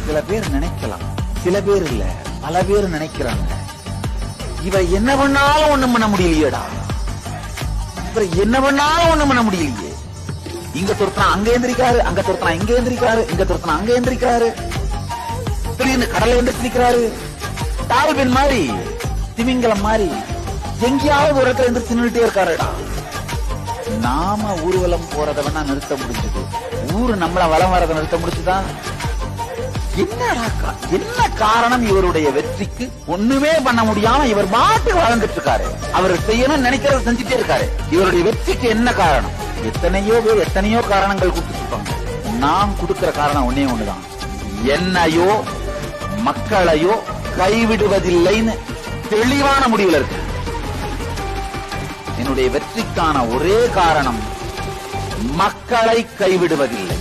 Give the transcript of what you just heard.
சில பேர் நினைக்கலாம், சில பேர் இல்ல பல பேர் நினைக்கிறாங்க, இவர் என்ன பண்ணாலும் ஒண்ணும் பண்ண முடியலையேடா, இவர் என்ன பண்ணாலும் ஒண்ணும் பண்ண முடியலையே. இங்க துரத்தனா அங்க எந்திரிக்காரு, அங்க துரத்தனா இங்க எந்திரிக்காரு, இங்க துரத்தனா அங்க எந்திரிக்காரு, திடீர்னு கடலை எந்திரிச்சு நிக்கிறாரு. டால்பின் மாதிரி, திமிங்கலம் மாதிரி எங்கேயாவது ஒரு இடத்துல எந்திரிச்சு நின்றுட்டே இருக்காருடா. நாம ஊர்வலம் போறத வேணா நிறுத்த முடிஞ்சது, ஊரு நம்மள வலம் வரத நிறுத்த முடிச்சுதான். என்ன காரணம் இவருடைய வெற்றிக்கு? ஒண்ணுமே பண்ண முடியாம இவர் பாட்டு வாழ்ந்துட்டு இருக்காரு. அவர் செய்யணும்னு நினைக்கிறத செஞ்சுட்டே இருக்காரு. இவருடைய வெற்றிக்கு என்ன காரணம்? எத்தனையோ பேர் எத்தனையோ காரணங்கள் கொடுத்துருப்பாங்க. நாம் கொடுக்கிற காரணம் ஒன்னே ஒண்ணுதான், என்னையோ மக்களையோ கைவிடுவதில்லைன்னு தெளிவான முடிவில் இருக்கு. என்னுடைய வெற்றிக்கான ஒரே காரணம் மக்களை கைவிடுவதில்லை.